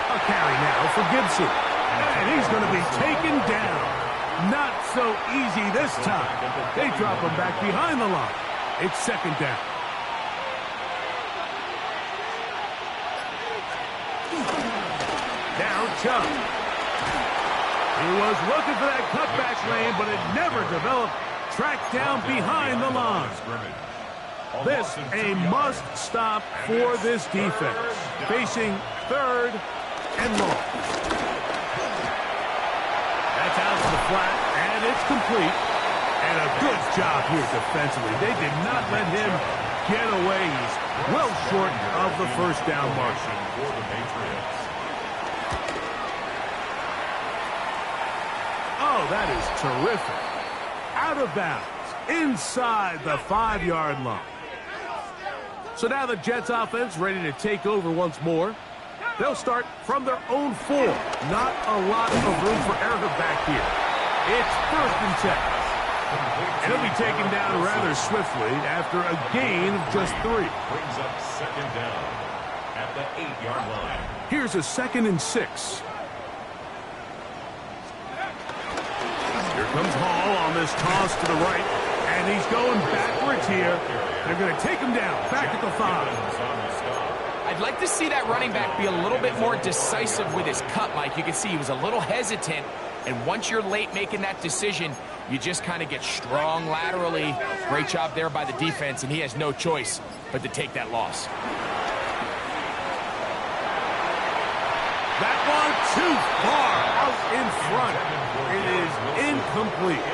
A carry now for Gibson. And he's going to be taken down. Not so easy this time. They drop him back behind the line. It's 2nd down. Now Chubb. He was looking for that cutback lane, but it never developed. Tracked down behind the line. This a must-stop for this defense. Facing 3rd and long. That's out to the flat, and it's complete. And a good job here defensively. They did not let him get away. He's well short of the 1st down mark. For the Patriots. Oh, that is terrific. Out of bounds, inside the 5-yard line. So now the Jets offense ready to take over once more. They'll start from their own 4. Not a lot of room for error back here. It's 1st and 10. And he'll be taken down rather swiftly after a gain of just 3. Brings up 2nd down at the 8-yard line. Here's a 2nd and 6. Here comes Hall on this toss to the right, and he's going backwards here. They're going to take him down, back at the 5. I'd like to see that running back be a little bit more decisive with his cut, Mike. You can see he was a little hesitant, and once you're late making that decision, you just kind of get strong laterally. Great job there by the defense, and he has no choice but to take that loss. That one too far out in front. It is incomplete.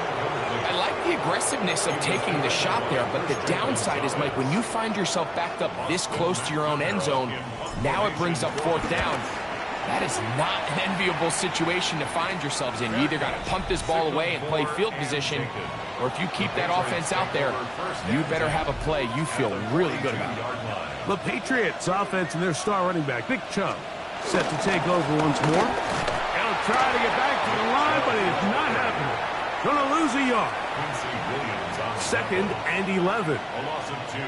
I like the aggressiveness of taking the shot there, but the downside is, Mike, when you find yourself backed up this close to your own end zone, now it brings up 4th down. That is not an enviable situation to find yourselves in. You either got to punt this ball away and play field position, or if you keep that offense out there, you better have a play you feel really good about. The Patriots offense and their star running back, Nick Chubb, set to take over once more. He'll try to get back to the line, but it's not happening. Gonna lose a yard. 2nd and 11. A loss of 2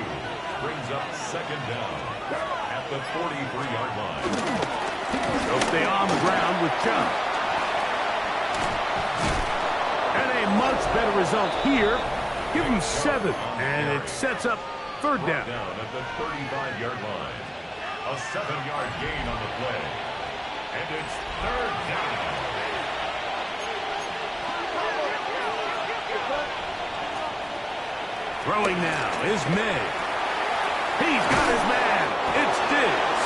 brings up 2nd down at the 43-yard line. They'll stay on the ground with Chubb. And a much better result here. Give him 7, and it sets up 3rd down. Down at the 35-yard line. A 7-yard gain on the play. And it's 3rd down. Throwing now is May. He's got his man. It's Diggs.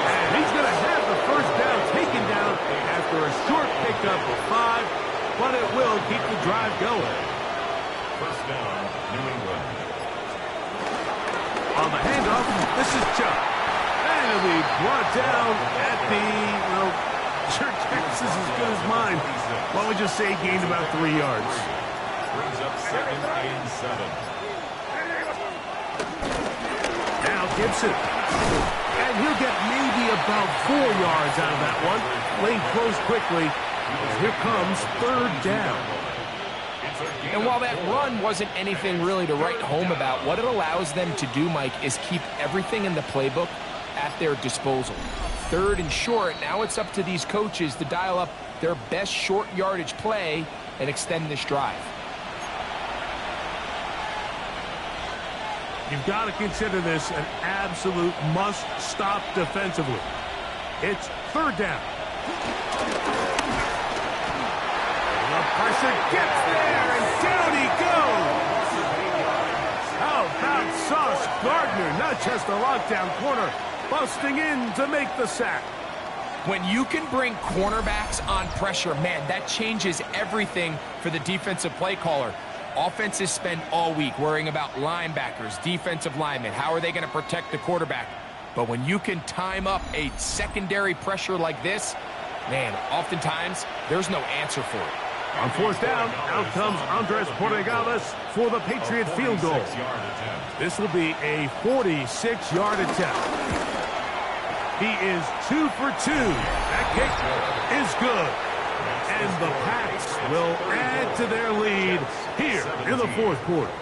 And he's going to have the 1st down taken down after a short pickup of 5, but it will keep the drive going. 1st down, New England. On the handoff, this is Chubb. And he'll be brought down at the, well, your guess is as good as mine. Why don't we just say he gained about 3 yards? Brings up 2nd and 7. Now Gibson. And he'll get maybe about 4 yards out of that one. Lane closed quickly. Here comes 3rd down. And while that run wasn't anything really to write home about, what it allows them to do, Mike, is keep everything in the playbook at their disposal. 3rd and short, now it's up to these coaches to dial up their best short yardage play and extend this drive. You've got to consider this an absolute must-stop defensively. It's 3rd down. The pressure gets there, and down he goes. How about Sauce Gardner? Not just a lockdown corner, busting in to make the sack. When you can bring cornerbacks on pressure, man, that changes everything for the defensive play caller. Offenses spend all week worrying about linebackers, defensive linemen. How are they going to protect the quarterback? But when you can time up a secondary pressure like this, man, oftentimes there's no answer for it. On 4th down, out comes Andres Portegales for the Patriot field goal. This will be a 46-yard attempt. He is 2 for 2. That kick is good. And the Pats will add to their lead here in the 4th quarter.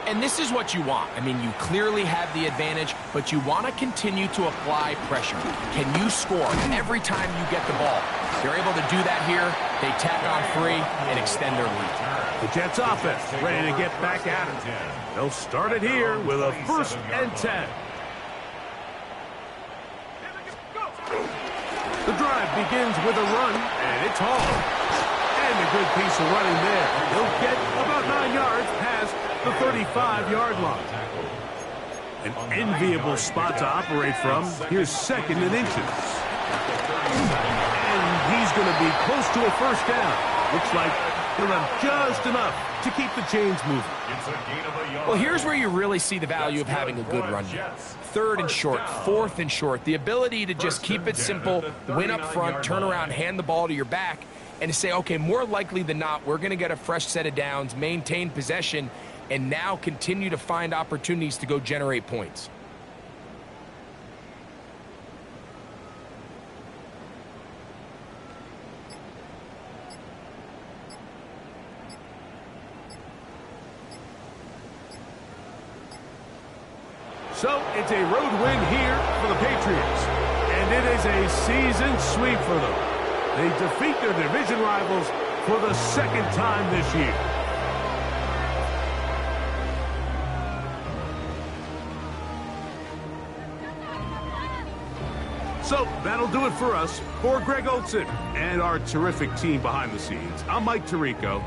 And this is what you want. I mean, you clearly have the advantage, but you want to continue to apply pressure. Can you score every time you get the ball? They're able to do that here. They tack on 3 and extend their lead. The Jets offense ready to get back at it. They'll start it here with a 1st and 10. The drive begins with a run, and it's Hall. And a good piece of running there. He'll get about 9 yards past the 35-yard line. An enviable spot to operate from. Here's 2nd and inches. And he's going to be close to a 1st down. Looks like he'll have just enough to keep the chains moving. Well, here's where you really see the value of having a good run game. 3rd and short, 4th and short. The ability to just keep it simple, win up front, turn around, hand the ball to your back, and to say, okay, more likely than not, we're going to get a fresh set of downs, maintain possession, and now continue to find opportunities to go generate points. So it's a road win here for the Patriots, and it is a season sweep for them. They defeat their division rivals for the 2nd time this year. So that'll do it for us. For Greg Olson and our terrific team behind the scenes, I'm Mike Tirico.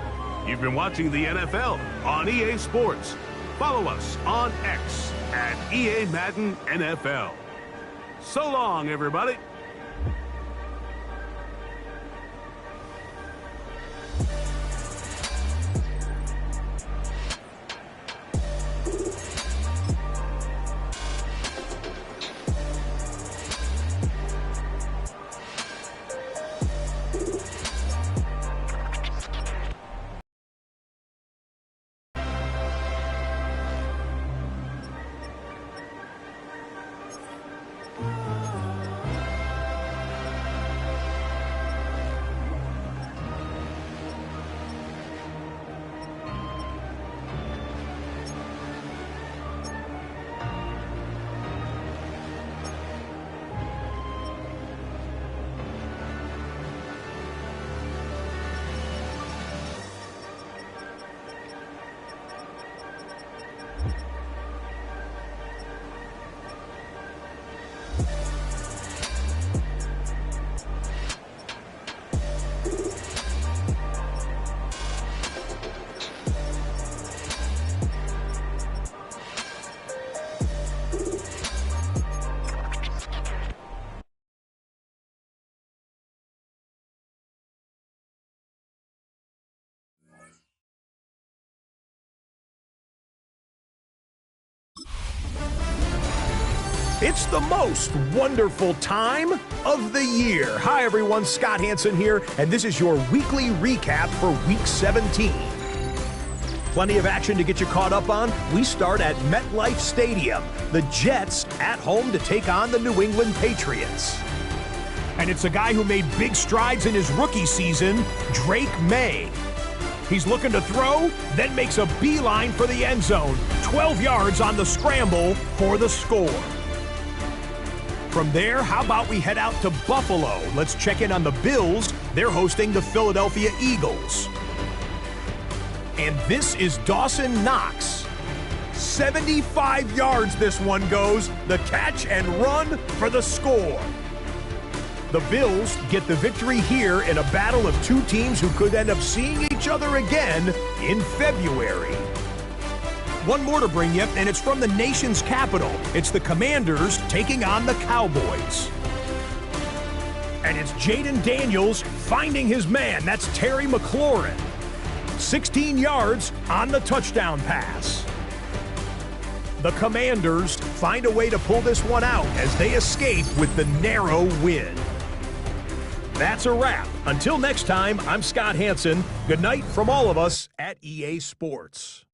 You've been watching the NFL on EA Sports. Follow us on X at EA Madden NFL. So long, everybody. It's the most wonderful time of the year. Hi, everyone. Scott Hansen here, and this is your weekly recap for Week 17. Plenty of action to get you caught up on. We start at MetLife Stadium. The Jets at home to take on the New England Patriots. And it's a guy who made big strides in his rookie season, Drake May. He's looking to throw, then makes a beeline for the end zone. 12 yards on the scramble for the score. From there, how about we head out to Buffalo? Let's check in on the Bills. They're hosting the Philadelphia Eagles. And this is Dawson Knox. 75 yards this one goes. The catch and run for the score. The Bills get the victory here in a battle of two teams who could end up seeing each other again in February. One more to bring you, and it's from the nation's capital. It's the Commanders taking on the Cowboys. And it's Jaden Daniels finding his man. That's Terry McLaurin. 16 yards on the touchdown pass. The Commanders find a way to pull this one out as they escape with the narrow win. That's a wrap. Until next time, I'm Scott Hansen. Good night from all of us at EA Sports.